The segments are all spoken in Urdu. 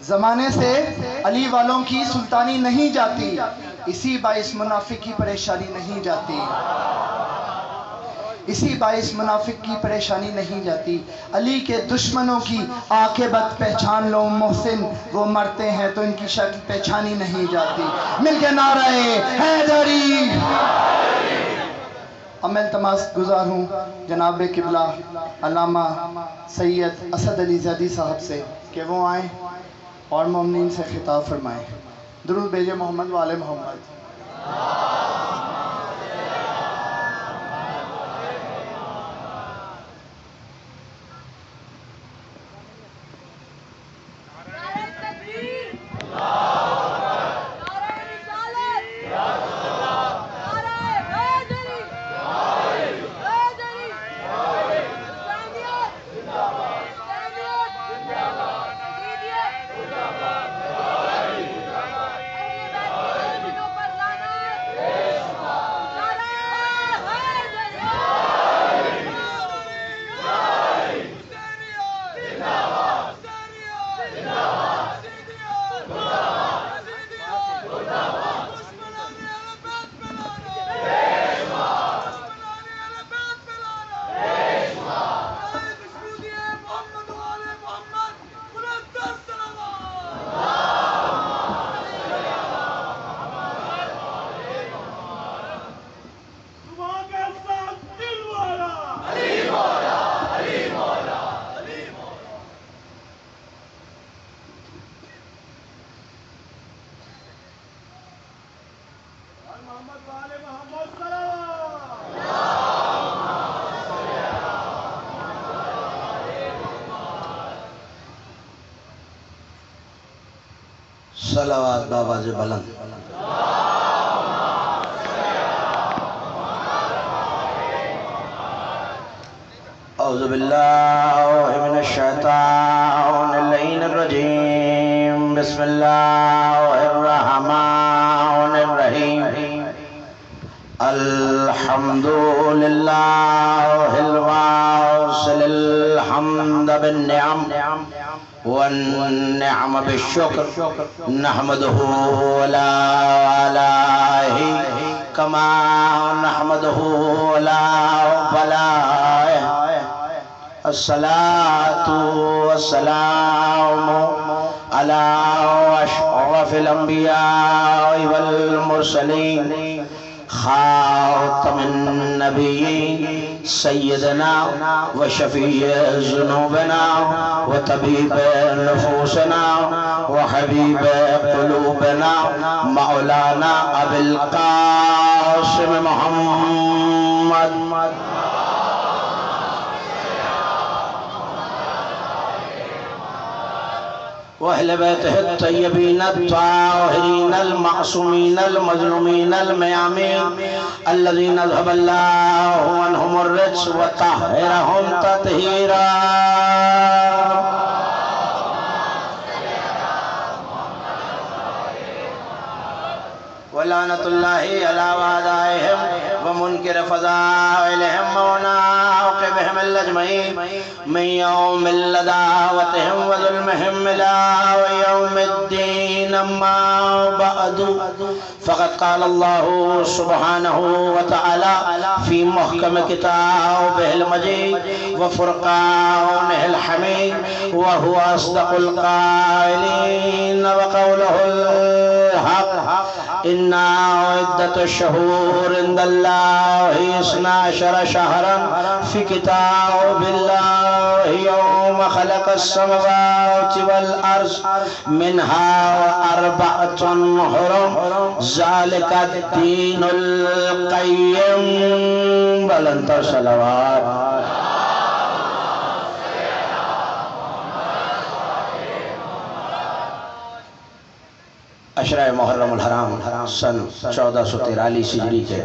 زمانے سے علی والوں کی سلطانی نہیں جاتی، اسی باعث منافق کی پریشانی نہیں جاتی، اسی باعث منافق کی پریشانی نہیں جاتی۔ علی کے دشمنوں کی عاقبت پہچان لو محسن، وہ مرتے ہیں تو ان کی شکل پہچانی نہیں جاتی۔ مل کے نعرہ حیدری۔ اب میں التماس گزار ہوں جناب قبلہ علامہ سید اسد علی زیدی صاحب سے کہ وہ آئیں اور مومنین سے خطاب فرمائیں۔ درود بھیجے محمد وآل محمد۔ صلوات بآواز بلند۔ اعوذ باللہ من الشیطان اللعین الرجیم، بسم اللہ الرحمن الرحیم۔ الحمدللہ الواصل الحمد بالنعم والنعم بالشکر، نحمده ولا آلائه کما نحمده ولا بلائه۔ الصلاة والسلام على أشرف الأنبياء والمرسلين، خاتم النبيين، سيدنا وشفيع ذنوبنا وطبيب نفوسنا وحبيب قلوبنا، مولانا أبي القاسم محمد وأهل بيته الطيبين الطاهرين المعصومين المظلومين الميامين، الذين ذهب الله عنهم الرجس وطهرهم تطهيرا۔ ولعنة الله على أعدائهم ومنكر فضائلهم ومناقبهم الأجمعين من يوم العداوة وظلمهم إلى يوم الدين، أما بعد، فقد قال الله سبحانه وتعالى في محكم كتابه المجيد وفرقانه الحميد، وهو أصدق القائلين وقوله الحق: إن عدة الشهور عند الله 12 شهرا في كتاب الله يوم خلق السماوات والأرض، منها 4 حرم، ذلك الدين القيم۔ بلند صلوات۔ اشرۂ محرم الحرام سن 1443 ہجری کے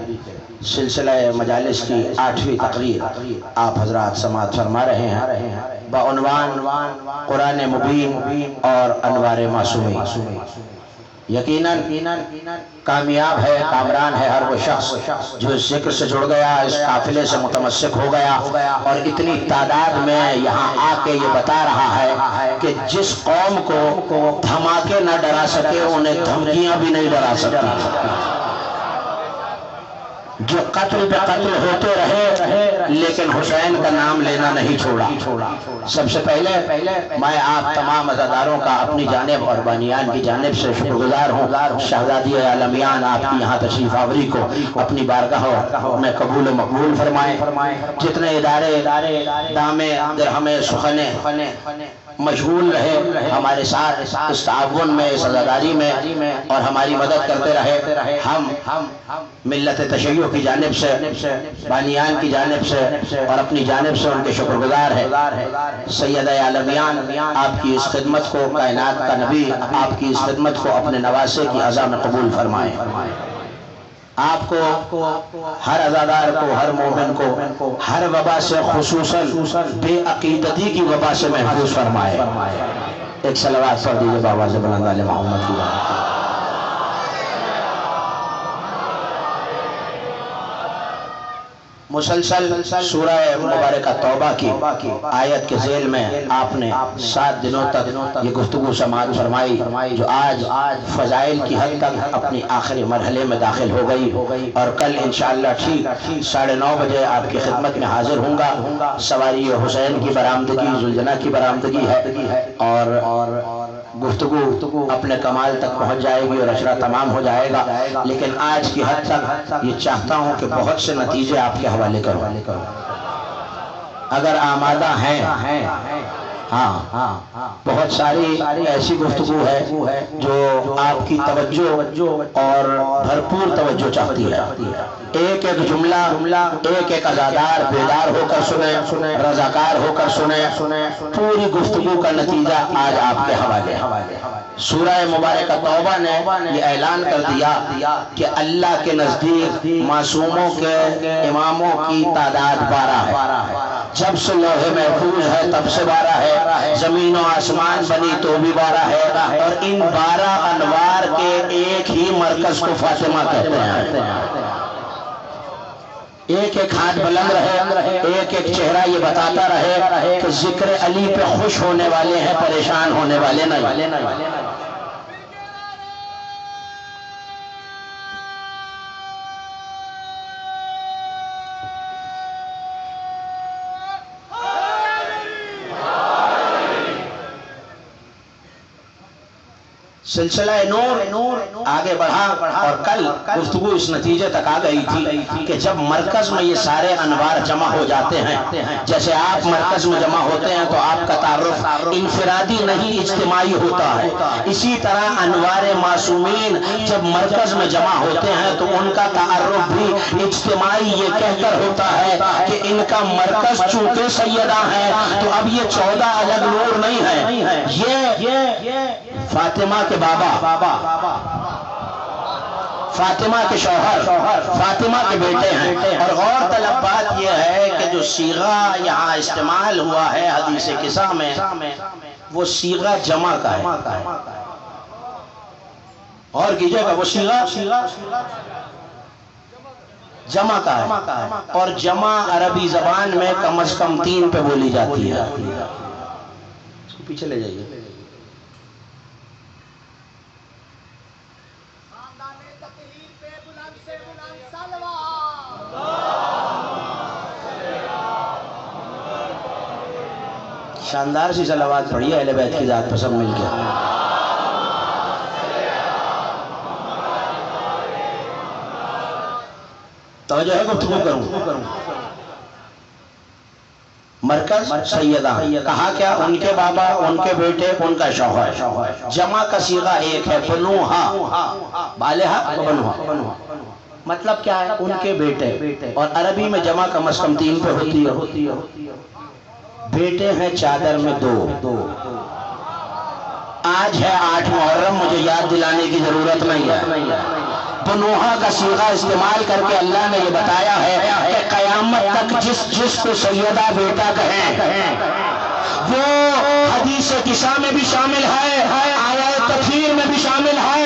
سلسلہ مجالس کی 8ویں تقریر آپ حضرات سماعت فرما رہے ہیں بعنوان قرآن مبین اور انوار معصومی۔ یقیناً کامیاب ہے، کامران ہے ہر وہ شخص جو اس ذکر سے جڑ گیا، اس قافلے سے متمسک ہو گیا اور اتنی تعداد میں یہاں آ کے یہ بتا رہا ہے کہ جس قوم کو دھماکے نہ ڈرا سکے انہیں دھمکیاں بھی نہیں ڈرا سکتی، جو قتل پہ قتل ہوتے رہے لیکن حسین کا نام لینا نہیں چھوڑا۔ سب سے پہلے میں آپ تمام عزاداروں کا اپنی جانب اور بانیان کی جانب سے شکر گزار ہوں۔ شہزادی عالمیان آپ کی یہاں تشریف آوری کو اپنی بارگاہ میں قبول و مقبول فرمائیں۔ جتنے ادارے دامے درہمے سخنے مشغول رہے ہمارے ساتھ اس تعاون میں، اس عزاداری میں، اور ہماری مدد کرتے رہے، ہم ملت تشیع کی جانب سے، بانیان کی جانب سے اور اپنی جانب سے ان کے شکر گزار ہے۔ سید عالمیان آپ کی اس خدمت کو، کائنات کا نبی آپ کی اس خدمت کو اپنے نواسے کی عزا میں قبول فرمائیں۔ آپ کو، ہر عزادار کو، ہر مومن کو ہر وبا سے، خصوصاً بے عقیدتی کی وبا سے محفوظ فرمائے۔ ایک صلوات پڑھ دیجئے بآواز بلند علی محمد کی بات۔ مسلسل سورہ مبارکہ توبہ کی آیت کے ذیل میں آپ نے 7 دنوں تک یہ گفتگو سماعت فرمائی، جو آج فضائل کی حد تک اپنی آخری مرحلے میں داخل ہو گئی، اور کل انشاءاللہ ٹھیک 9:30 بجے آپ کی خدمت میں حاضر ہوں گا۔ سواری حسین کی برآمدگی، ذوالجناح کی برآمدگی ہے، اور گفتگو اپنے کمال تک پہنچ جائے گی اور اشرا تمام ہو جائے گا، لیکن آج کی حد تک یہ چاہتا ہوں کہ بہت سے نتیجے آپ کے حوالے کروں۔ اگر آمادہ ہیں، ہاں بہت ساری ایسی گفتگو ہے جو آپ کی توجہ اور بھرپور توجہ چاہتی ہے۔ ایک ایک جملہ، ایک ایک عزادار بیدار ہو کر سنیں، رضاکار ہو کر سنیں، پوری گفتگو کا نتیجہ آج آپ کے حوالے۔ سورہ مبارکہ توبہ نے یہ اعلان کر دیا کہ اللہ کے نزدیک معصوموں کے اماموں کی تعداد 12 ہے۔ جب سے لوح محفوظ ہے تب سے 12 ہے، زمین و آسمان بنی تو بھی 12 ہے، اور ان 12 انوار کے ایک ہی مرکز کو فاطمہ کہتے ہیں۔ ایک ایک ہاتھ بلند رہے، ایک ایک چہرہ یہ بتاتا رہے کہ ذکر علی پہ خوش ہونے والے ہیں، پریشان ہونے والے نہیں۔ سلسلہ نور آگے بڑھا، اور کل گفتگو اس نتیجے تک آ گئی تھی کہ جب مرکز میں یہ سارے انوار جمع ہو جاتے ہیں، جیسے آپ مرکز میں جمع ہوتے ہیں تو آپ کا تعارف انفرادی نہیں اجتماعی ہوتا ہے، اسی طرح انوار معصومین جب مرکز میں جمع ہوتے ہیں تو ان کا تعارف بھی اجتماعی یہ کہہ کر ہوتا ہے کہ ان کا مرکز چونکہ سیدہ ہے تو اب یہ 14 الگ نور نہیں ہے، یہ فاطمہ کے بابا، فاطمہ کے شوہر، فاطمہ کے بیٹے ہیں۔ اور غور طلب بات یہ ہے کہ جو صیغہ یہاں استعمال ہوا ہے حدیث قصہ میں، وہ صیغہ جمع کا ہے۔ اور کیجئے گا، وہ صیغہ جمع کا ہے، اور جمع عربی زبان میں کم از کم 3 پہ بولی جاتی ہے۔ اس کو پیچھے لے جائیے۔ شاندار سی صلوات پڑھی ہے اہل بیت کی ذات پر سب مل کے۔ توجہ ہے، گفتگو کروں۔ مرکز سیدہ، کہا کیا؟ ان کے بابا، ان کے بیٹے، ان کا شوہر۔ جمع کا صیغہ ایک ہے، بنوہا، بالہا بنوہا۔ مطلب کیا ہے؟ ان کے بیٹے، اور عربی میں جمع کم از کم 3 پہ ہوتی ہے۔ بیٹے ہیں چادر میں 2۔ آج ہے 8 محرم، مجھے یاد دلانے کی ضرورت نہیں ہے۔ بنوہا کا صیغہ استعمال کر کے اللہ نے یہ بتایا ہے کہ قیامت تک جس کو سیدہ بیٹا کہیں وہ حدیث قصہ میں بھی شامل ہے، آیت تطہیر میں بھی شامل ہے،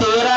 13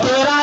13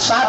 7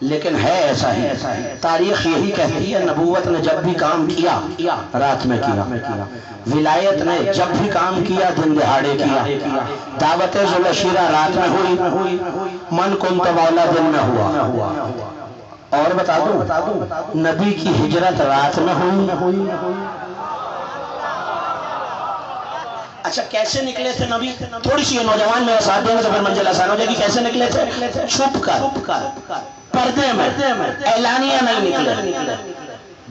لیکن ہے ایسا ہی، تاریخ یہی کہتی ہے نبوت نے جب بھی کام کیا رات میں کیا، ولایت نے جب بھی کام کیا دن دہاڑے کیا، دعوت ذوالعشیرہ رات میں ہوئی، من کنت مولا دن میں ہوا، اور بتا دوں نبی کی ہجرت رات میں ہوئی۔ اچھا کیسے نکلے تھے نبی؟ تھوڑی سی نوجوان میرا ساتھ دیں گے تو پھر منزل آسان ہو جائے گی۔ کیسے نکلے تھے؟ چھپ کر، پردے میں، اعلانیہ نہیں نکلے،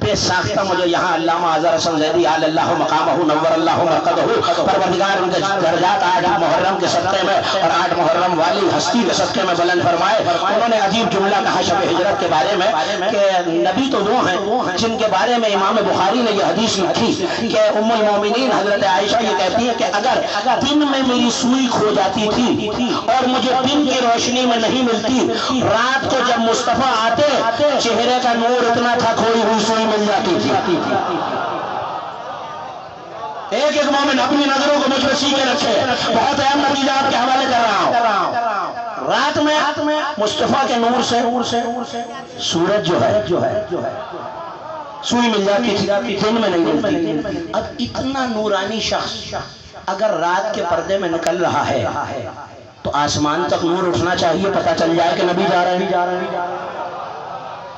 بے ساختہ۔ مجھے یہاں علامہ اظہر حسن زیدی علی اللہ مقامہ نور اللہ مرقدہ، پروردگار ان کے درجات 8 محرم کے صدقے میں اور 8 محرم والی ہستی کے صدقے میں بلند فرمائے۔ انہوں نے عجیب جملہ کہا شب ہجرت کے بارے میں کہ نبی تو وہ ہیں جن کے بارے میں امام بخاری نے یہ حدیث لکھی کہ ام المومنین حضرت عائشہ یہ کہتی ہے کہ اگر دن میں میری سوئی کھو جاتی تھی اور مجھے دن کی روشنی میں نہیں ملتی، رات کو جب مصطفیٰ آتے چہرے کا نور اتنا تھا کھوئی ہوئی سوئی مل جاتی تھی۔ ایک مومن اپنی نظروں کو مجھ پر سیکھے رکھے، بہت اہم نتیجہ آپ کے حوالے کر رہا ہوں۔ رات میں مصطفیٰ کے نور سے سورج جو ہے سوئی مل جاتی تھی، دن میں نہیں ملتی۔ اب اتنا نورانی شخص اگر رات کے پردے میں نکل رہا ہے تو آسمان تک نور اٹھنا چاہیے، پتہ چل جائے کہ نبی جا رہے ہیں۔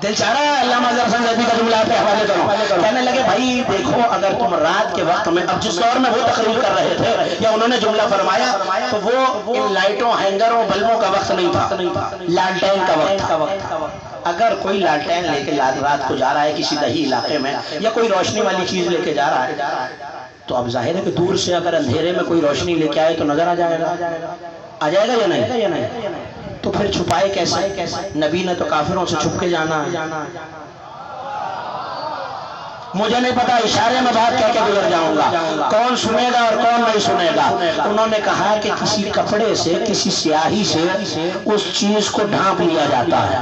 دل چاہ رہا ہے علامہ اظہر حسن زیدی کا جملہ آپ کے حوالے کروں۔ کہنے لگے بھائی دیکھو اگر تم رات کے وقت میں، اب جس دور میں وہ تقریر کر رہے تھے یا انہوں نے جملہ فرمایا تو وہ ان لائٹوں ہینگروں بلبوں کا وقت نہیں تھا، لالٹین کا وقت تھا۔ اگر کوئی لالٹین لے کے رات کو جا رہا ہے کسی دیہی علاقے میں یا کوئی روشنی والی چیز لے کے جا رہا ہے تو اب ظاہر ہے کہ دور سے اگر اندھیرے میں کوئی روشنی لے کے آئے تو نظر آ جائے گا یا نہیں؟ تو پھر چھپائے کیسے؟ نبی نے تو کافروں سے چھپ کے جانا ہے۔ مجھے نہیں پتا، اشارے میں بات کہہ کے گزر جاؤں گا، کون سنے گا اور کون نہیں سنے گا۔ انہوں نے کہا کہ کسی کپڑے سے، کسی سیاہی سے اس چیز کو ڈھانپ لیا جاتا ہے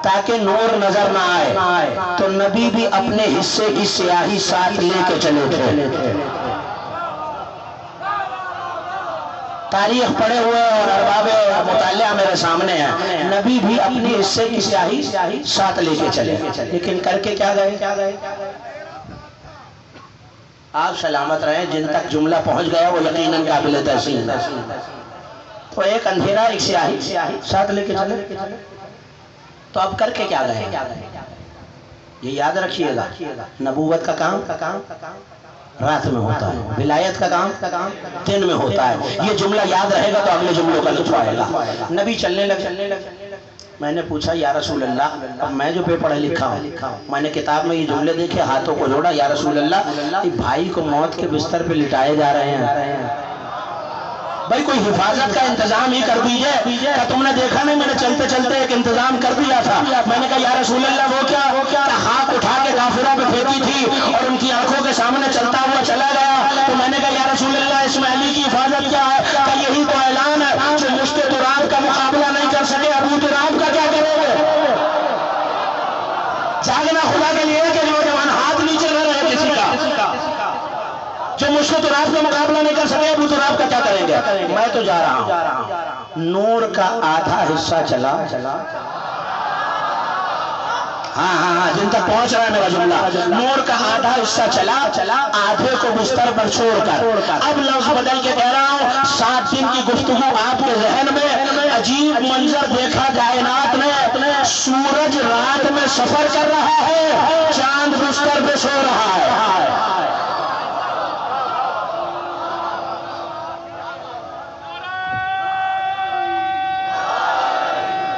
تاکہ نور نظر نہ آئے، تو نبی بھی اپنے حصے کی سیاہی ساتھ لے کے چلے تھے۔ تاریخ پڑھے ہوئے اور ارباب مطالعہ میرے سامنے ہے، نبی بھی اپنی حصے کی سیاہی ساتھ لے کے چلے، لیکن کر کے کیا گئے؟ آپ سلامت رہیں، جن تک جملہ پہنچ گیا وہ یقیناً قابل تحسین ہے۔ تو ایک اندھیرا ایک سیاہی ساتھ لے کے چلے، تو اب کر کے کیا گئے؟ یہ یاد رکھیے گا، نبوت کا کام رات میں ہوتا ہے، ولایت کا کام دن میں ہوتا ہے۔ یہ جملہ یاد رہے گا تو اگلے جملوں کا لطف آئے گا۔ نبی چلنے لگے، میں نے پوچھا یا رسول اللہ، میں جو پڑھا لکھا ہوں، میں نے کتاب میں یہ جملے دیکھے، ہاتھوں کو جوڑا، یا رسول اللہ بھائی کو موت کے بستر پہ لٹائے جا رہے ہیں، بھائی کوئی حفاظت کا انتظام ہی کر دیجئے۔ کہ تم نے دیکھا نہیں میں نے چلتے چلتے ایک انتظام کر دیا تھا؟ میں نے کہا یا رسول اللہ وہ کیا؟ ہاتھ اٹھا کے کافروں پہ پھینکی تھی اور ان کی آنکھوں کے سامنے چلتا ہوا چلا گیا۔ تو میں نے کہا یا رسول اللہ اس میں علی کی حفاظت کیا ہے؟ کہ یہی تو اعلان ہے، جو مشت تراب کا مقابلہ نہیں کر سکے ابو تراب کا کیا کریں گے؟ جاگنا خدا کے لیے کہ نوجوان ہاتھ نیچے نہ رہے کسی کا، جو مشکل تراب کا مقابلہ نہیں کر سکے ابو تراب کا کیا کریں گے؟ میں تو جا رہا ہوں۔ نور کا آدھا حصہ چلا، ہاں جن تک پہنچ رہا ہے میرا جملہ، نور کا آدھا حصہ چلا، آدھے کو بستر پر چھوڑ کر۔ اب لفظ بدل کے کہہ رہا ہوں، 7 دن کی گفتگو آپ کے ذہن میں عجیب منظر دیکھا کائنات نے، سورج رات میں سفر کر رہا ہے، چاند بستر پہ سو رہا ہے۔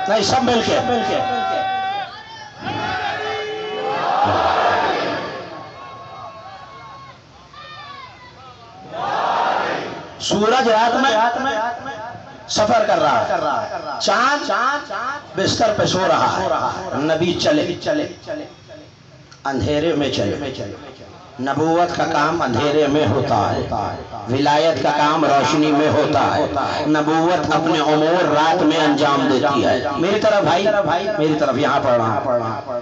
نہیں سب مل کے سورج رات میں سفر کر رہا ہے، چاند بستر پہ سو رہا ہے۔ نبی چلے، اندھیرے میں چلے۔ نبوت کا کام اندھیرے میں ہوتا ہے، ولایت کا کام روشنی میں ہوتا ہے۔ نبوت اپنے امور رات میں انجام دیتی ہے۔ میری طرف بھائی، میری طرف یہاں پڑھ رہا ہوں،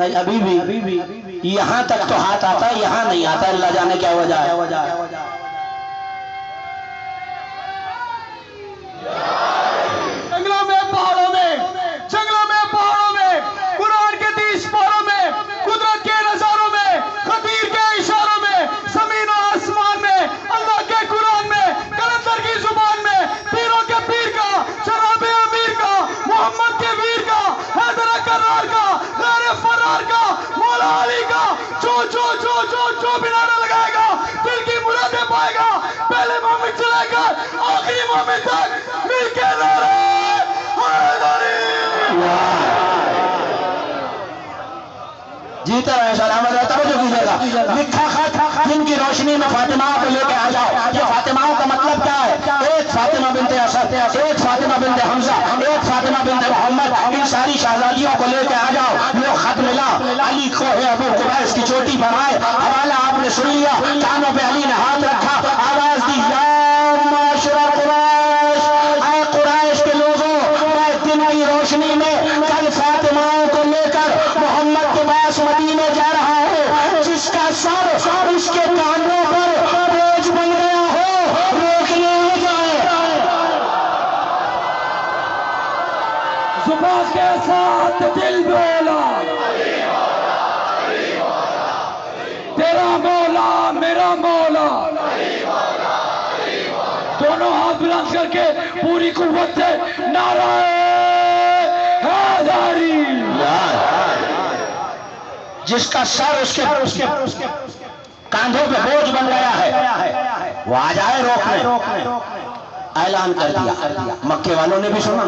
نہیں ابھی بھی یہاں تک تو ہاتھ آتا ہے، یہاں نہیں آتا، اللہ جانے کیا وجہ ہے۔ جنگلوں میں پہاڑوں میں قرآن کے 30 پاروں میں، قدرت کے نظاروں میں، خطیر کے اشاروں میں، زمین و آسمان میں، اللہ کے قرآن میں، کلندر کی زبان میں، پیروں کے پیر کا، شراب امیر کا، محمد کے ویر کا، حیدر کرار کا، غیر فرار کا، مولا علی کا، جو بھی نعرہ لگائے گا دل کی مرادیں پائے گا، پہلے مومن سے لے کر آخری مومن تک مل کے نعرہ حیدری۔ جیتا ہے سلامت ہے، توجہ کیجیے گا۔ لکھا خط جن کی روشنی میں فاطمہ کو لے کے آ جاؤ۔ یہ فاطمہ کا مطلب کیا ہے؟ ایک فاطمہ بنت اسد، ایک فاطمہ بنت حمزہ، ایک فاطمہ بنت محمد، ان ساری شہزادیوں کو لے کے آ جاؤ۔ وہ خط ملا علی کو ہے ابو قبیس کی چوٹی پر آئے، حوالہ آپ نے سن لیا، کانوں پہ علی نے ہاتھ رکھا، آواز دی یا معاشر قریش، اے قریش کے لوگوں، میں دن کی روشنی میں کل فاطمہ کو لے کر محمد کے پاس مدینے جا رہا ہوں، جس کا سر اس کے کانوں پر بوجھ بن گیا ہو، روکنے ہو جائے۔ زبان کے ساتھ دل بولا، تیرا مولا میرا مولا، دونوں ہاتھ بلند کر کے پوری قوت سے نعرہ حیدری۔ جس کا سر اس کے کاندھوں پہ بوجھ بن گیا ہے، وہ آ جائے روکنے۔ اعلان کر دیا، مکے والوں نے بھی سنا،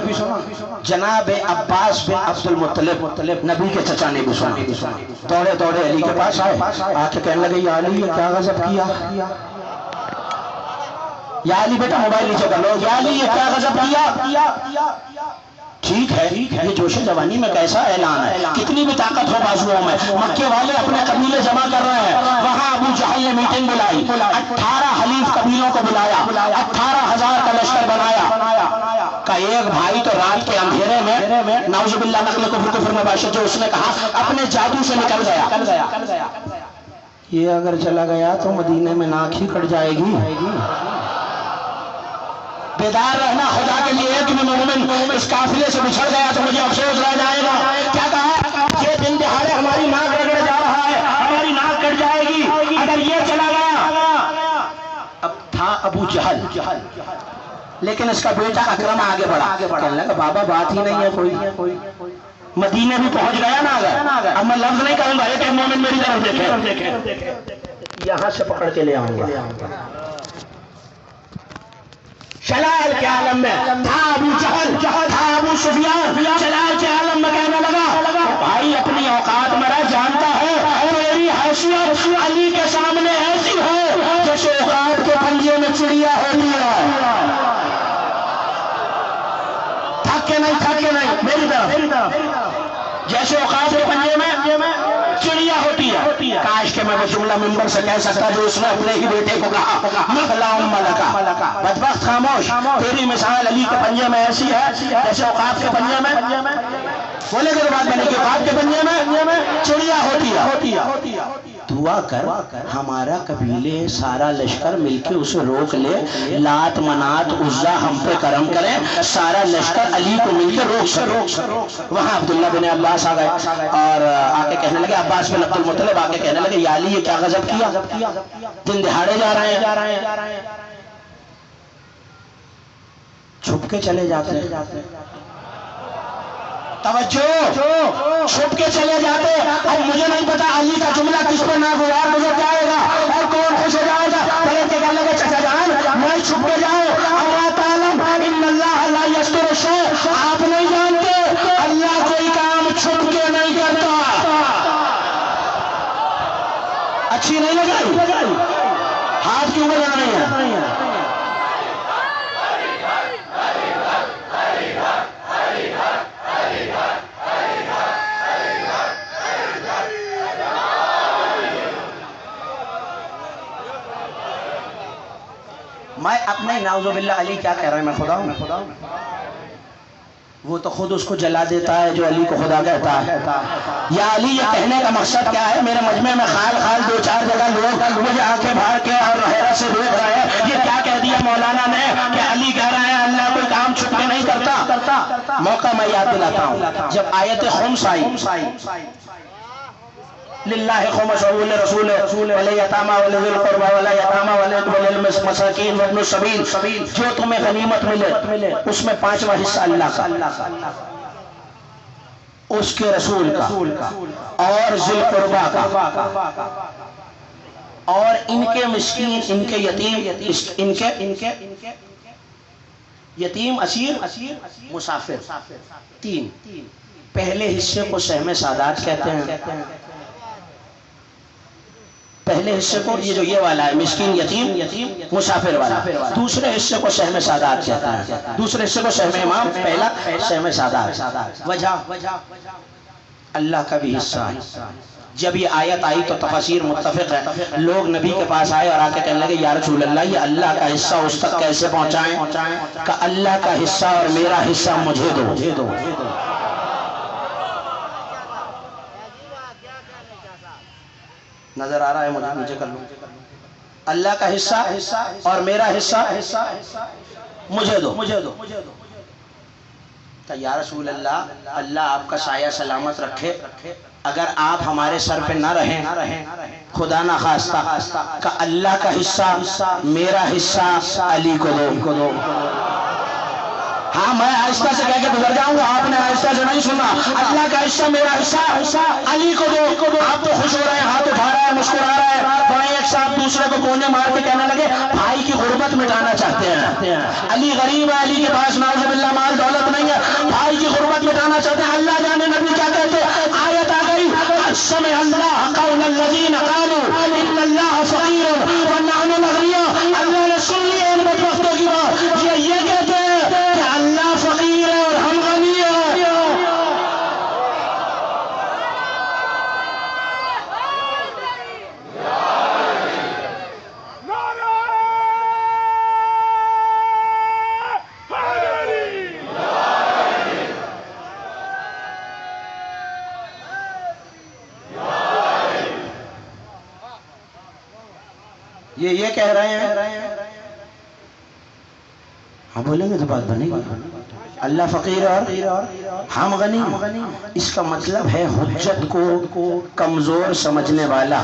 جناب عباس بن عبد المطلب نبی کے چچا نے بھی سنا، دوڑے دوڑے علی کے پاس آئے، آ کے کہنے لگے یا علی یہ کیا غضب کیا، یا علی بیٹا موبائل نیچے کر لو، یا علی یہ کیا غضب کیا۔ ٹھیک ہے، یہ جوش جوانی میں کیسا اعلان ہے، کتنی بھی طاقت ہو بازوؤں میں، مکے والے اپنے قبیلے جمع کر رہے ہیں۔ وہاں ابو جہل نے میٹنگ بلائی، 18 حلیف قبیلوں کو بلایا، 18,000 کا لشکر بنایا، کا ایک بھائی تو رات کے اندھیرے میں نعوذ باللہ نقل کفر میں باشد، جو اس نے کہا اپنے جادو سے نکل گیا، یہ اگر چلا گیا تو مدینے میں ناک ہی کٹ جائے گی۔ بیدار رہنا خدا کے لیے، ایک بھی مومن اس قافلے سے بچھڑ گیا تو مجھے افسوس رہ جائے گا۔ کیا کہا؟ یہ دن دہاڑے ہماری ناک رگڑے جا رہا ہے، ہماری ناک کٹ جائے گی اگر یہ چلا گیا۔ اب تھا ابو جہل، لیکن اس کا بیٹا اکرم آگے بڑھا، کہنے لگا بابا بات ہی نہیں ہے کوئی، مدینے بھی پہنچ گیا نا اگر، اب میں لفظ نہیں کہوں گا، ایک مومن میری طرف دیکھے، یہاں سے پکڑ کے لے آؤں گا۔ شلال کے عالم میں تھا ابو جہل، تھا ابو سفیان، شلال کے عالم میں کہنے لگا بھائی اپنی اوقات میرا جانتا ہے، میری حیثیت علی کے سامنے ایسی ہے جیسے اوقات کے پنجے میں چڑیا ہوتی ہے۔ تھکے نہیں میری طرف، جیسے اوقات کے پنجے میں چڑیا ہوتی ہے۔ کاش کہ میں وہ جملہ ممبر سے کہہ سکتا جو اس نے اپنے ہی بیٹے کو کہا، مغلام ملکہ، بدبخت خاموش، تیری مثال علی کے پنجے میں ایسی ہے جیسے اوقات کے پنجے میں، بولے گا تو بات بنے گی، اوقات کے پنجے میں چڑیا ہوتی ہے۔ دعا کر ہمارا قبیلے سارا لشکر مل کے اسے روک لے، لات منات عزا ہم پہ کرم کریں، سارا لشکر علی کو مل کے روک سکے۔ وہاں عبداللہ بن عباس آ گئے اور آ کے کہنے لگے، عباس بن عبد المطلب آ کے کہنے لگے یا علی یہ کیا غضب کیا، دن دہاڑے جا رہے ہیں، چھپ کے چلے جاتے ہیں، توجہ، چھپ کے چلے جاتے۔ اب مجھے نہیں پتا علی کا جملہ کس پر ناگوار گزر جائے گا اور کون خوش ہو جائے گا۔ پہلے کے کہنے لگے چچا جان میں چھپ کے جاؤں، اما تعلم ان اللہ لا یستر الشیء، آپ نہیں جانتے اللہ کوئی کام چھپ کے نہیں کرتا۔ اچھی نہیں لگائی، ہاتھ کیوں بجا رہے ہیں؟ میں اپنے نعوذ باللہ علی کیا کہہ رہا ہے، میں خدا ہوں، وہ تو خود اس کو جلا دیتا ہے جو علی کو خدا کہتا ہے. یا علی یہ کہنے کا مقصد کیا ہے؟ میرے مجمع میں خال خال دو چار جگہ لوگ مجھے آنکھیں بھار کے اور حیرت سے دیکھ رہے ہیں یہ کیا کہہ دیا مولانا نے کہ علی کہہ رہا ہے اللہ کوئی کام چھپ کے نہیں کرتا. موقع میں یاد دلاتا ہوں جب آیت خمس آئی للہ خمس وللرسول ولیتامی ولذی القربى والیتامی وللمساکین وابن السبیل جو تمہیں غنیمت ملے اس میں 5واں حصہ اللہ کا، اس کے رسول کا اور ذی القربى کا اور ان کے مسکین، ان کے یتیم اسیر مسافر. 3 پہلے حصے کو سہم سادات کہتے ہیں. پہلے حصے کو یہ والا ہے مسکین یتیم مسافر والا. دوسرے حصے کو سہم سادات کہتا ہے. دوسرے حصے کو سہم امام، پہلا سہم سادات. وجہ اللہ کا بھی حصہ ہے. جب یہ آیت آئی تو تفاسیر متفق ہے. لوگ نبی کے پاس آئے اور آ کے کہنے لگے یا رسول اللہ یہ اللہ کا حصہ اس تک کیسے پہنچائیں؟ کہ اللہ کا حصہ اور میرا حصہ مجھے دو. نظر آ رہا ہے مجھے؟ نیچے کر لوں. اللہ کا حصہ اور میرا حصہ مجھے دو. کہ یا رسول اللہ اللہ آپ کا سایہ سلامت رکھے، اگر آپ ہمارے سر پہ نہ رہیں خدا نہ خواستہ کہ اللہ کا حصہ میرا حصہ علی کو دو. ہاں میں آہستہ سے کہہ کے گزر جاؤں گا، آپ نے آہستہ سے نہیں سنا. اللہ کا حصہ میرا حصہ علی کو دو. آپ تو خوش ہو رہے ہیں، ہاتھ اٹھا رہے ہیں، مسکرا رہے ہیں. بڑے ایک ساتھ دوسرے کو کونے مار کے کہنے لگے بھائی کی غربت مٹانا چاہتے ہیں. علی غریب ہے، علی کے پاس نعوذ باللہ مال دولت نہیں ہے، بھائی کی غربت مٹانا چاہتے ہیں. اللہ جانے نبی کیا کہتے ہیں. آیت آ گئی سمع اللہ قول الذین قالوا ان اللہ فقیر ونحن اغنیاء. اللہ نے سن لی ان بدبختوں کی بات. یہ کہتے ہیں کہ اللہ فقیر ہے اور ہم غنی ہیں. یہ کہہ رہے ہیں. ہاں بولیں گے تو بات بنے گی. اللہ فقیر اور ہم غنی. اس کا مطلب ہے حجت کو کمزور سمجھنے والا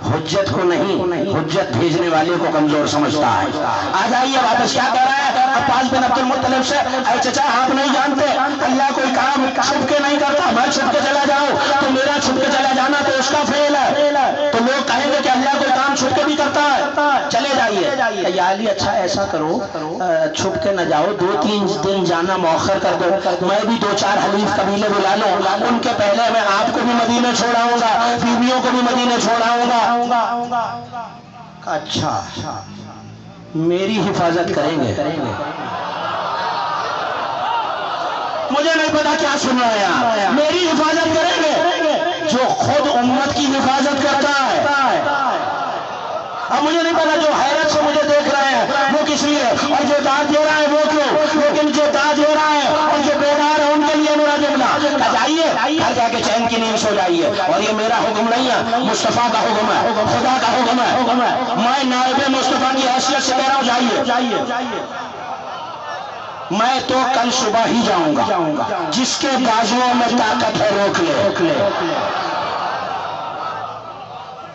حجت کو نہیں، حجت بھیجنے والے کو کمزور سمجھتا ہے. آ جائیے واپس کیا کہہ رہا ہے عباس بن عبد المطلب سے. اے چچا آپ نہیں جانتے اللہ کوئی کام چھپ کے نہیں کرتا. میں چھپ کے چلا جاؤں تو میرا چھپ کے چلا جانا تو اس کا فعل ہے. تو لوگ کہیں گے کہ اللہ کوئی کام چھپ کے بھی کرتا ہے. چلے جائیے. یا علی اچھا ایسا کرو چھپ کے نہ جاؤ، 2-3 دن جانا مؤخر کر دو. میں بھی 2-4 حلیف قبیلے بلا لوں، ان کے پہلے میں آپ کو بھی مدینے چھوڑاؤں گا، بیویوں کو بھی مدینے چھوڑاؤں گا. اچھا میری حفاظت کریں گے. مجھے نہیں پتا کیا سن رہے ہیں. میری حفاظت کریں گے جو خود امت کی حفاظت کرتا ہے. اب مجھے نہیں پتا جو حیرت سے مجھے دیکھ رہے ہیں وہ کس لیے، اور جو داد دے رہا ہے وہ کیوں. لیکن جو داد دے رہا ہے اور جو بیدار ہے ان کے لیے میرا جملہ جائیے گھر جا کے چین کی نیند سو جائیے. اور یہ میرا حکم نہیں ہے، مصطفیٰ کا حکم ہے، خدا کا حکم ہے. میں نائب مصطفیٰ کی حیثیت سے کہہ رہا ہوں جائیے. میں تو کل صبح ہی جاؤں گا. جس کے بازوؤں میں طاقت ہے روک لے.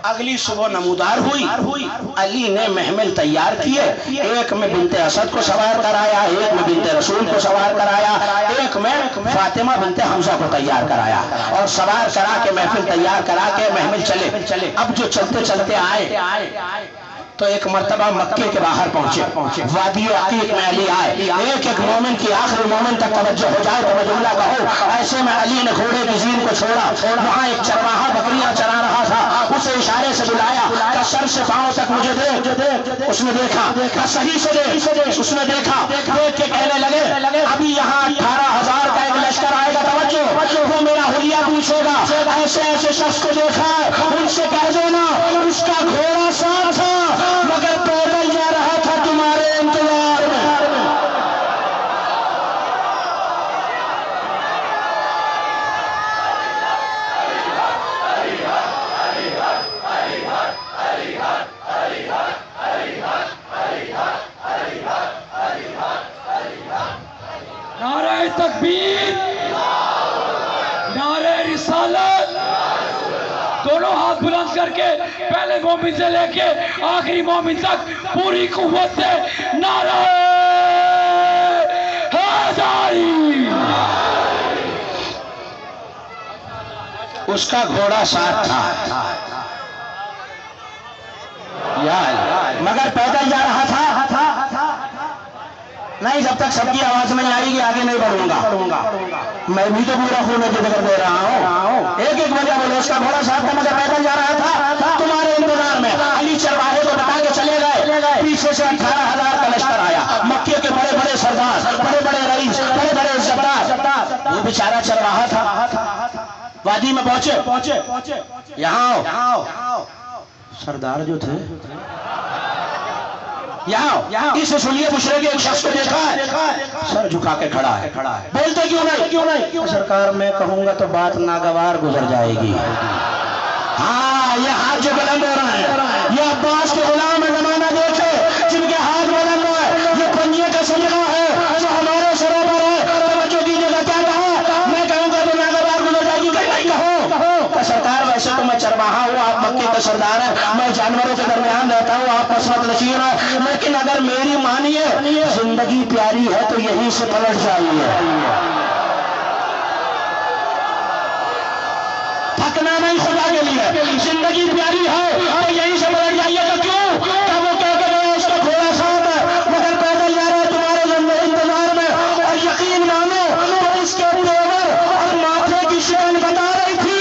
اگلی صبح نمودار ہوئی. علی نے محمل تیار کیے. ایک میں بنت اسد کو سوار کرایا، ایک میں بنت رسول کو سوار کرایا، ایک میں فاطمہ بنت حمزہ کو تیار کرایا. اور سوار کرا کے محفل تیار کرا کے محمل چلے. اب جو چلتے چلتے آئے تو ایک مرتبہ مکے کے باہر پہنچے. وادی عقیق میں علی آئے. ایک مومن کی آخری مومن تک توجہ ہو جائے تو میں جملہ کہوں. ایسے میں علی نے گھوڑے کی زین کو چھوڑا. وہاں ایک چرواہا بکریاں چرا رہا تھا. اسے اشارے سے بلایا کہ سر سے پاؤں تک مجھے دیکھ. اس نے دیکھا. کہ صحیح سے دیکھ. اس نے دیکھا. دیکھ کے کہنے لگے ابھی یہاں 18,000 کا ایک لشکر آئے گا. توجہ وہ میرا حلیہ پوچھے گا. ایسے شخص کو دیکھا ان سے کہہ دینا اس کا گھوڑا ساتھ تھا مگر پیدل جا رہا تھا تمہارے انتظار میں. دونوں ہاتھ بلند کر کے پہلے مومن سے لے کے آخری مومن تک پوری قوت سے نعرہ حیدری۔ اس کا گھوڑا ساتھ تھا مگر پیدل جا رہا تھا، نہیں جب تک سب کی آواز میں آئے گی آگے نہیں بڑھوں گا، میں بھی تو پورا خون کی ذکر دے رہا ہوں، ایک ایک وجہ بولو۔ اس کا گھوڑا ساتھ تھا مگر پیدل جا رہا تھا تمہارے انتظار میں۔ علی چرواہے کو بتا کے چلے گئے، پیچھے سے 18,000 کا لشکر آیا، مکے کے بڑے بڑے سردار، بڑے بڑے رئیس، بڑے بڑے عزتدار۔ وہ بیچارہ چرواہا تھا، وادی میں پہنچے، یہاں سردار جو تھے یہاں اسے سنیے، بشرے کے ایک شخص کو دیکھا ہے سر جھکا کے کھڑا ہے، بولتے کیوں نہیں؟ سرکار میں کہوں گا تو بات ناگوار گزر جائے گی۔ ہاں یہ ہاتھ جو بلند ہو رہا ہے یہ عباس کے غلام زمانہ دیکھے جن کے ہاتھ بلند ہو ہے، یہ پنجے کا صدقہ ہے جو ہمارے سروں پر ہے۔ توجہ دیجیے گا، کیا کہا؟ میں کہوں گا تو ناگوار گزر جائے گی، کہ نہیں کہو؟ سرکار ویسے تو میں چرواہا ہوں، آپ مکے کا سردار ہیں، میں جانوروں کے درمیان رہتا ہوں، آپ قسمت نشین ہیں، لیکن اگر میری مانیے زندگی پیاری ہے تو یہیں سے پلٹ جائیے، تھکنا نہیں خدا کے لیے، زندگی پیاری ہے تو یہیں سے پلٹ جائیے۔ تو کیوں کہ وہ کہہ کے گئے اس کا گھوڑا ساتھ ہے مگر پیدل جا رہا ہے تمہارے انتظار میں، اور یقین مانو تو اس کے تیور اور ماتھے کی شکن بتا رہی تھی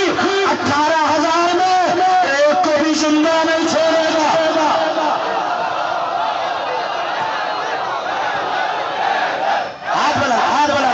18,000 میں ایک کو بھی زندہ نہیں چھوڑے گا۔ ہاتھ بلند، ہاتھ بلند۔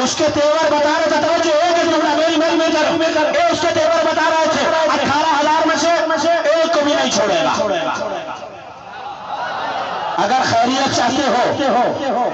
اس کے تیور بتا رہے تھے، توجہ ایک جملہ میری اس کے تیور بتا رہے تھے 18,000 میں سے ایک کو بھی نہیں چھوڑے گا۔ اگر خیریت چاہتے ہو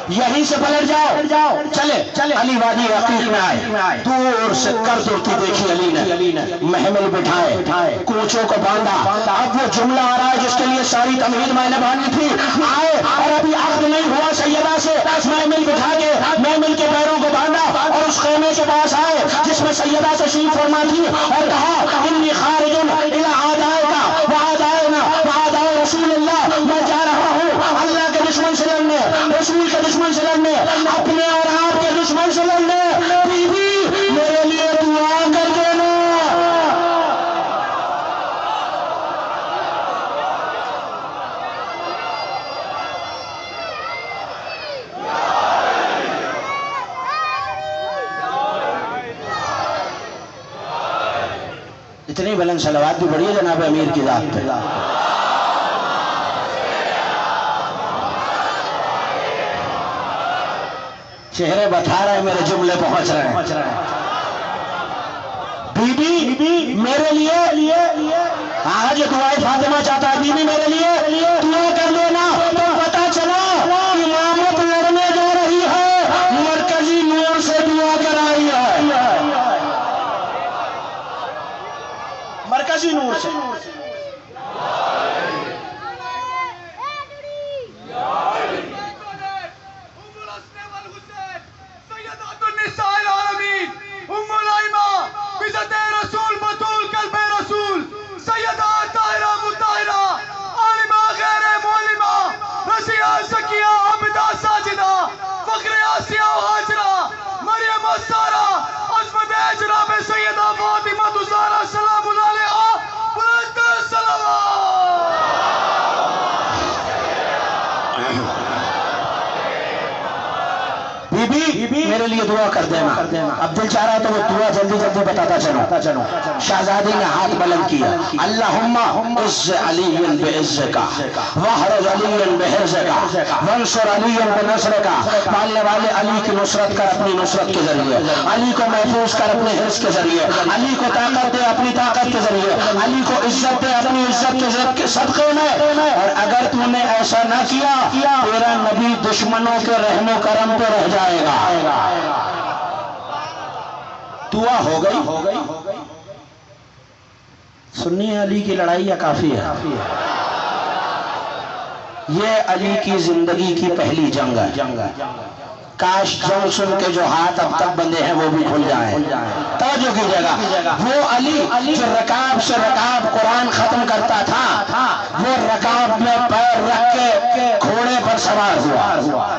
یہیں سے پلٹ جاؤ، چلے علی وادی عقیق میں آئے، دور سے کرد اڑتی دیکھی علی نے، محمل بٹھائے، کوچوں کو باندھا۔ اب وہ جملہ آ رہا ہے جس کے لیے ساری تمہید میں نے باندھی تھی، آئے اور ابھی عقد نہیں ہوا سیدہ سے، محمل بٹھا کے محمل کے پیروں کو باندھا اور اس خیمے کے پاس آئے جس میں سیدہ تشریف فرما تھی، اور کہا انی خارج الی اعدائنا واعدائنا واعداء رسول اللہ، میں جا رہا ہوں اللہ کے دشمن سے لڑنے، رسول کے دشمن سے لڑنے، اپنے اور آپ کے دشمن سے لڑنے، بی بی میرے لیے دعا کر دینا۔ اتنی بلند صلوات بھی بڑی ہے جناب امیر کی ذات پہ۔ چہرے بتا رہے ہیں، میرے جملے پہنچ رہے ہیں۔ بی بی میرے لیے آج دعائے فاطمہ چاہتا ہے، بی بی میرے لیے دعا کر لینا۔ تو پتا چلا امامت لڑنے جا رہی ہے، مرکزی نور سے دعا کرائی ہے، مرکزی نور سے۔ جناب سیدہ فاطمہ الزہرا سلام اللہ علیہا، دعا کر دینا. اب دل چاہ رہا تو وہ دعا جلدی جلدی بتاتا چلو. شہزادی نے ہاتھ بلند کیا. اللہم عز علی بعزکا وحرز علی بحرزکا وانصر علی بنصرکا. مالنے والے علی کی نصرت کر اپنی نصرت کے ذریعے, علی کو محفوظ کر اپنے حرص کے ذریعے, علی کو طاقت دے اپنی طاقت کے ذریعے, علی کو عزت دے اپنی عزت کے صدقے میں. اور اگر تو نے ایسا نہ کیا تیرا نبی دشمنوں کے رحم و کرم پہ رہ جائے گا. دعا ہو گئی. سنی ہے علی کی لڑائی یا کافی ہے؟ یہ علی کی زندگی کی پہلی جنگ ہے. کاش جنگ سن کے جو ہاتھ اب تک بندے ہیں وہ بھی کھل جائیں. توجہ کیجیے گا, وہ علی جو رکاب سے رکاب قرآن ختم کرتا تھا وہ رکاب میں پیر رکھ کے گھوڑے پر سوار ہوا.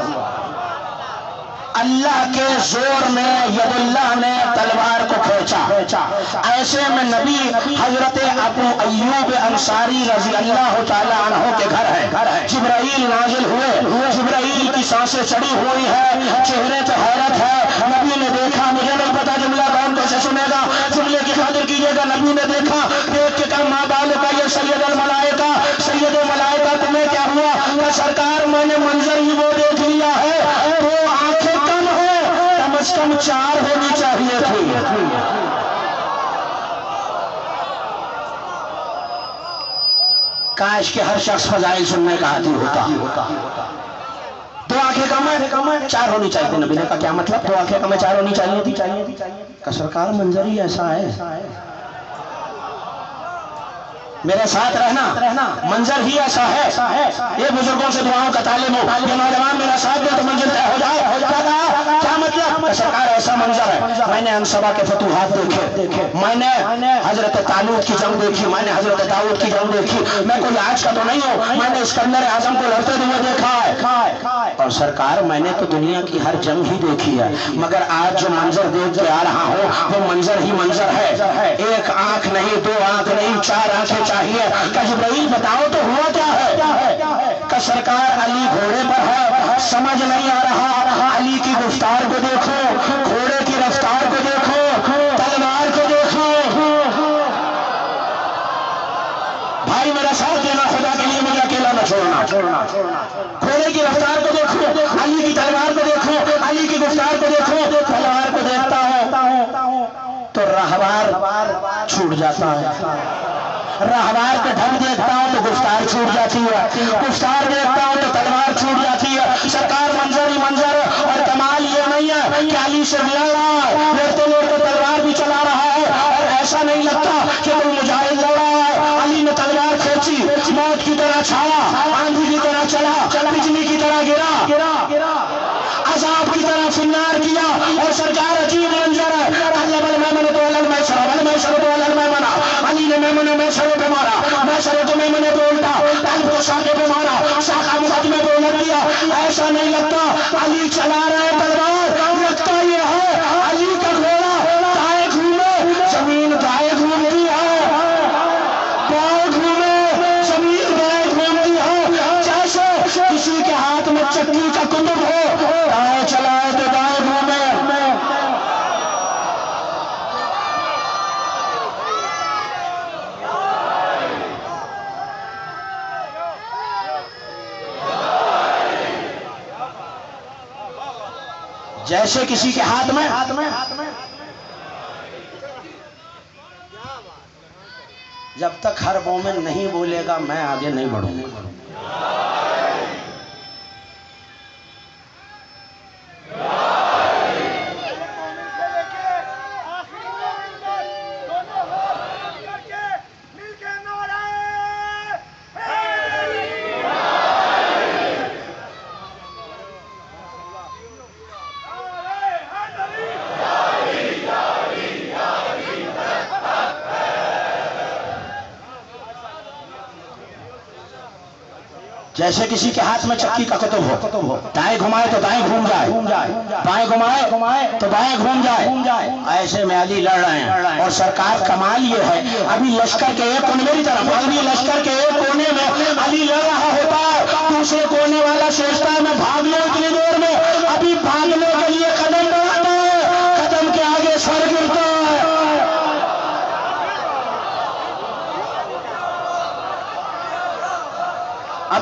اللہ کے زور میں ید اللہ نے تلوار کو کھینچا. ایسے میں نبی حضرت ابو ایوب انصاری رضی اللہ تعالی عنہ کے گھر ہے. جبرائیل نازل ہوئے, جبرائیل کی سانسیں چڑھی ہوئی ہے, چہرے پہ حیرت ہے. نبی نے دیکھا, مجھے نہیں پتا جملہ کون کیسے سنے گا, جملے کی قدر کیجیے گا. نبی نے دیکھا, دیکھ کے کہا ماں بال کا یہ سید الملائکہ, سید الملائکہ تمہیں کیا ہوا؟ کہ سرکار میں نے منظر ہی وہ دیکھ لیا ہے, تو آنکھیں کم ہو, کم از کم 4 ہونی چاہیے تھی. کاش کہ ہر شخص فضائل سننے کا عادی ہوتا. 2 آنکھیں کم ہے, 4 ہونی چاہیے تھی. نبی نے کہا کیا مطلب 2 آنکھیں کم ہے 4 ہونی چاہیے تھی؟ کہ سرکار منظر ہی ایسا ہے, میرے ساتھ رہنا, منظر ہی ایسا ہے. یہ بزرگوں سے دعاؤں کا تعلیم ہو, یہ نوجوان میرا ساتھ دے تو منزل طے ہو جائے. کیا مطلب؟ سرکار ایسا منظر ہے. میں نے انصبا کے فتوحات دیکھے, میں نے حضرت طالوت کی جنگ دیکھی, میں نے حضرت داؤد کی جنگ دیکھی. میں کوئی آج کا تو نہیں ہوں, میں نے اسکندر اعظم کو لڑتے ہوئے دیکھا ہے. اور سرکار میں نے تو دنیا کی ہر جنگ ہی دیکھی ہے, مگر آج جو منظر دیکھ کے آ رہا ہوں وہ منظر ہی منظر ہے. 1 آنکھ نہیں, 2 آنکھ نہیں, 4 آنکھیں چاہیے. کہ جبرائیل بتاؤ تو ہوا کیا ہے؟ کہ سرکار علی گھوڑے پر ہے, سمجھ نہیں آ رہا. علی کی گفتار کو دیکھو, گھوڑے کی رفتار کو دیکھو, تلوار کو دیکھو. بھائی میرا ساتھ دینا, خدا کے لیے مجھے اکیلا نہ چھوڑنا. گھوڑے کی رفتار کو دیکھو, علی کی تلوار کو دیکھو, علی کی گفتار کو دیکھو. تلوار کو دیکھتا ہوں تو راہوار چھوٹ جاتا ہے, راہوار کے ڈھنگ دیکھتا ہوں تو گفتار چھوٹ جاتی ہے, گفتار دیکھتا ہوں تو تلوار چھوٹ جاتی ہے. سرکار منظر ہی منظر. اور کمال یہ نہیں ہے کہ علی سے لڑ رہا ہے, لڑتے تلوار بھی چلا رہا ہے, اور ایسا نہیں لگتا کہ کوئی مجاہد لڑ رہا ہے. علی نے تلوار کھینچی, موت کی طرح چھایا, آندھی کی طرح چلا, بجلی کی طرح گرا, عذاب کی طرح فنار کیا. اور سرکار عجیب منظر ہے. علی نے میمنہ میں سروں پہ مارا, میں سروں تو میمنہ پہ الٹا, قلب کو ساقے پہ مارا, ساقہ مقدمے پہ الٹ دیا. ایسا نہیں لگتا علی چلا رہے تلوار, لگتا یہ ہے علی کا گھوڑا دائیں گھومے زمین دائیں گھومتی ہے, بائیں گھومے زمین بائیں گھومتی ہے. جیسے کسی کے ہاتھ میں چکی کا کتب ہو, دائیں چلائے تو دائیں گھومے. جیسے کسی کے ہاتھ میں جب تک ہر مومن نہیں بولے گا میں آگے نہیں بڑھوں گا. جیسے کسی کے ہاتھ میں چکی کا قطب ہو, دائیں گھمائے تو دائیں گھوم جائے, بائیں گھمائے تو بائیں گھوم جائے. ایسے میں علی لڑ رہے ہیں. اور سرکار کمال یہ ہے, ابھی لشکر کے ایک کونے, میری طرف, ابھی لشکر کے ایک کونے میں علی لڑ رہا ہوتا ہے, دوسرے کونے والا سوچتا ہے میں بھاگ لوں اتنی دیر میں, ابھی بھاگنے کے لیے قدم بڑھاتا ہے.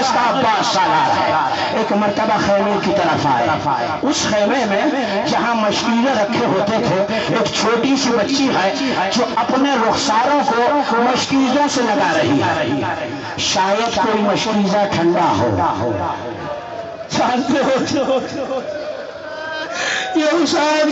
جس کا عباس سالار ہے، ایک مرتبہ خیمے کی طرف آئے۔ اس خیمے میں جہاں مشکیزیں رکھے ہوتے تھے، ایک چھوٹی سی بچی ہے جو اپنے رخساروں کو مشکیزوں سے لگا رہی ہے۔ شاید کوئی مشکیزہ ٹھنڈا ہو۔ جانتے ہو یہ حسین